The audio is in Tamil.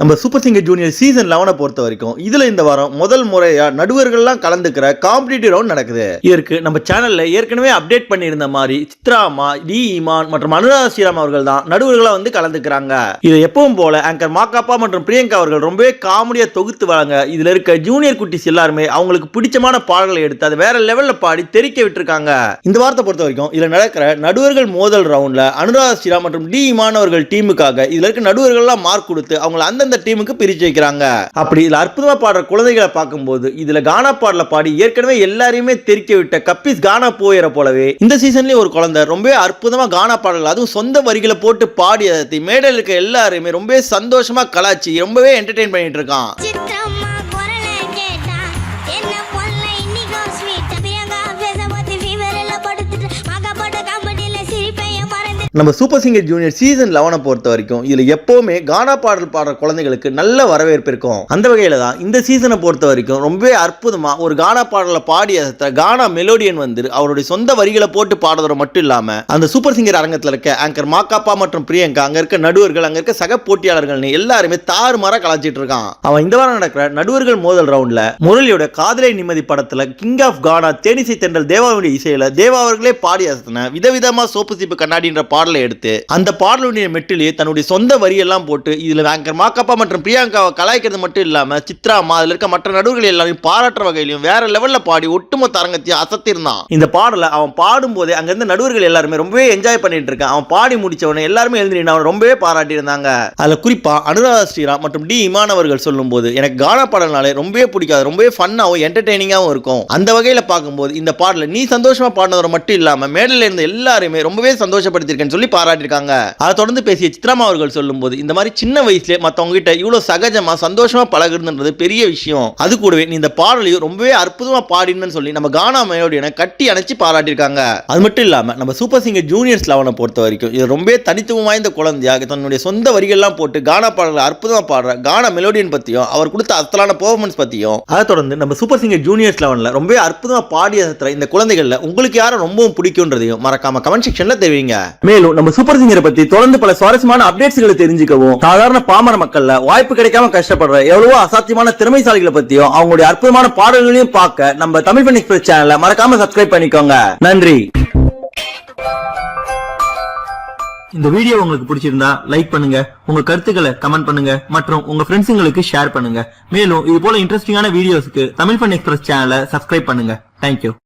நம்ம சூப்பர் சிங்கர் ஜூனியர் சீசன் 11 பொறுத்த வரைக்கும் இதுல இந்த வாரம் முதல் முறையா நடுவர்கள்லாம் கலந்துக்கிற காம்படிட்டிவ் ரவுண்ட் நடக்குது. இதற்கு நம்ம சேனல்ல ஏற்கனவே அப்டேட் பண்ணியிருந்த மாதிரி சித்ராமா, டி ஈமான் மற்றும் அனுராதா ஸ்ரீராம் அவர்கள் தான் நடுவர்களா வந்து கலந்துக்கிறாங்க. இதை எப்பவும் போல ஆங்கர் மாக்காப்பா மற்றும் பிரியங்கா அவர்கள் ரொம்பவே காமெடியா தொகுத்து வழங்க இதுல இருக்க ஜூனியர் குட்டிஸ் எல்லாருமே அவங்களுக்கு பிடிச்சமான பாடல்களை எடுத்து அதை வேற லெவல்ல பாடி தெரிக்க விட்டுருக்காங்க. இந்த வாரத்தை பொறுத்த வரைக்கும் இதுல நடக்கிற நடுவர்கள் மோதல் ரவுண்ட்ல அனுராதா ஸ்ரீராம் மற்றும் டி ஈமான் அவர்கள் டீமுக்காக இதுல இருக்க நடுவர்கள்லாம் மார்க் கொடுத்து அவங்களை அந்த டீமுக்கு பிரிச்சு வைக்கிறாங்க. அப்படி இதுல அற்புதமா பாடுற குழந்தைகளை பார்க்கும்போது இதுல கானா பாடல பாடி ஏற்கனவே எல்லாரையுமே தெரிக்க விட்ட கப்பிஸ் கானா போயிற போலவே இந்த சீசன்லயே ஒரு குழந்தை ரொம்ப அற்புதமா கானா பாடல்கள் அதுவும் சொந்த வரிகளை போட்டு பாடி அதை மேடையில் இருக்க எல்லாருமே ரொம்ப சந்தோஷமா கலாச்சி ரொம்பவே என்டர்டெயின் பண்ணிட்டு இருக்கான். நம்ம சூப்பர் சிங்கர் ஜூனியர் சீசன் 11 பொறுத்த வரைக்கும் இதுல எப்பவுமே கானா பாடல் பாடுற குழந்தைகளுக்கு நல்ல வரவேற்பு இருக்கும். அந்த வகையில தான் இந்த சீசனை பொறுத்த வரைக்கும் ரொம்ப அற்புதமா ஒரு கானா பாடலை பாடி கானா மெலோடியன் வந்து அவருடைய சொந்த வரிகளை போட்டு பாடுறதோட மட்டும் இல்லாம அந்த சூப்பர் சிங்கர் அரங்கத்தில் இருக்க ஆங்கர் மாக்காப்பா மற்றும் பிரியங்கா, அங்க இருக்க நடுவர்கள், அங்க இருக்க சக போட்டியாளர்கள் எல்லாருமே தாறுமாறா கலாச்சிட்டு இருக்கான். அவன் இந்த வாரம் நடக்கிற நடுவர்கள் மோதல் ரவுண்ட்ல முரளியோட காதலை நிம்மதி படத்துல கிங் ஆஃப் கானா தேனிசை தென்றல் தேவாவுடைய இசையில தேவா அவர்களே பாடி அசத்தின விதவிதமா சோப்பு சீப்பு கண்ணாடின்ற பாடலை எடுத்து அந்த பாடலுடைய மெட்டிலே தன்னுடைய சொந்த வரியெல்லாம் போட்டு இதுல ஆங்கர் மாக்காப்பா மற்றும் பிரியங்காவை கலாய்க்கிறது மட்டும் இல்லாம சித்ராமா அதுல இருக்க மற்ற நடுவர்கள் எல்லாரையும் பாராட்டுற வகையிலும் வேற லெவல்ல பாடி ஒட்டுமொத்த அரங்கத்தையும் அசத்திருந்தான். இந்த பாடலை அவன் பாடும் போதே அங்க இருந்த நடுவர்கள் எல்லாருமே ரொம்பவே என்ஜாய் பண்ணிட்டு இருக்கான். அவன் பாடி முடிச்சவனை எல்லாருமே எழுந்து அவன் ரொம்பவே பாராட்டி இருந்தாங்க. அதுல குறிப்பா அனுராதா ஸ்ரீராம் மற்றும் டி ஈமான் அவர்கள் சொல்லும் போது எனக்கு கானா பாடல்னாலே ரொம்பவே பிடிக்காது, ரொம்பவே ஃபன்னாவும் என்டர்டெய்னிங்காகவும் இருக்கும். அந்த வகையில பார்க்கும்போது இந்த பாடல நீ சந்தோஷமா பாடினதோட மட்டும் இல்லாம மேடையில இருந்த எல்லாருமே ரொம்பவே சந்தோஷப்படுத்திருக்கேன்னு சொல்லி பாராட்டிருக்காங்க. அதை தொடர்ந்து பேசிய சித்ராமா அவர்கள் சொல்லும்போது இந்த மாதிரி சின்ன வயசுல மத்தவங்க கிட்ட இவ்வளவு சகஜமா சந்தோஷமா பழகுறதுன்றது பெரிய விஷயம். அது கூடவே நீ இந்த பாடலையும் ரொம்பவே அற்புதமா பாடினு சொல்லி நம்ம கானா மெலோடியனை கட்டி அணைச்சு பாராட்டியிருக்காங்க. அது மட்டும் இல்லாம நம்ம சூப்பர் சிங்கர் ஜூனியர்ஸ் 11 பொறுத்த வரைக்கும் இது ரொம்ப தனித்துவம் வாய்ந்த குழந்தையாக தன்னுடைய சொந்த வரிகள்லாம் போட்டு கானா பாடல்களை அற்புதமா பாடுற கானா மெலோடியன் பத்தியும் அவர் கொடுத்த அசலான பெர்ஃபார்மன்ஸ் பத்தியும் அதை தொடர்ந்து நம்ம சூப்பர் சிங்கர் ஜூனியர்ஸ் 11 ரொம்ப அற்புதமா பாடி அசத்துற இந்த குழந்தைகள்ல உங்களுக்கு யாரும் ரொம்பவும் பிடிக்கும்ன்றதையும் மறக்காம கமெண்ட் செக்ஷன்ல தெரிவிங்க. மேலும் நம்ம சூப்பர் சிங்கரை பத்தி தொடர்ந்து பல சுவாரஸ்யமான அப்டேட்ஸ்களை தெரிஞ்சுக்கவும் சாதாரண பாமர மக்கள்ல வாய்ப்பு கிடைக்காம கஷ்டப்படுற எவ்வளவோ அசாத்தியமான திறமைசாலிகளை பத்தியும் அவங்களுடைய அற்புதமான பாடல்களையும் பார்க்க நம்ம தமிழ் ஃபன் எக்ஸ்பிரஸ் சேனலை மறக்காம சப்ஸ்கிரைப் பண்ணிக்கோங்க. நன்றி. இந்த வீடியோ உங்களுக்கு பிடிச்சிருந்தா லைக் பண்ணுங்க, உங்க கருத்துக்களை கமெண்ட் பண்ணுங்க மற்றும் உங்க ஃப்ரெண்ட்ஸுங்களுக்கு ஷேர் பண்ணுங்க. மேலும் இது போல இன்ட்ரெஸ்டிங்கான வீடியோஸ்க்கு தமிழ் ஃபன் எக்ஸ்பிரஸ் சேனலை சப்ஸ்கிரைப் பண்ணுங்க. தேங்க்யூ.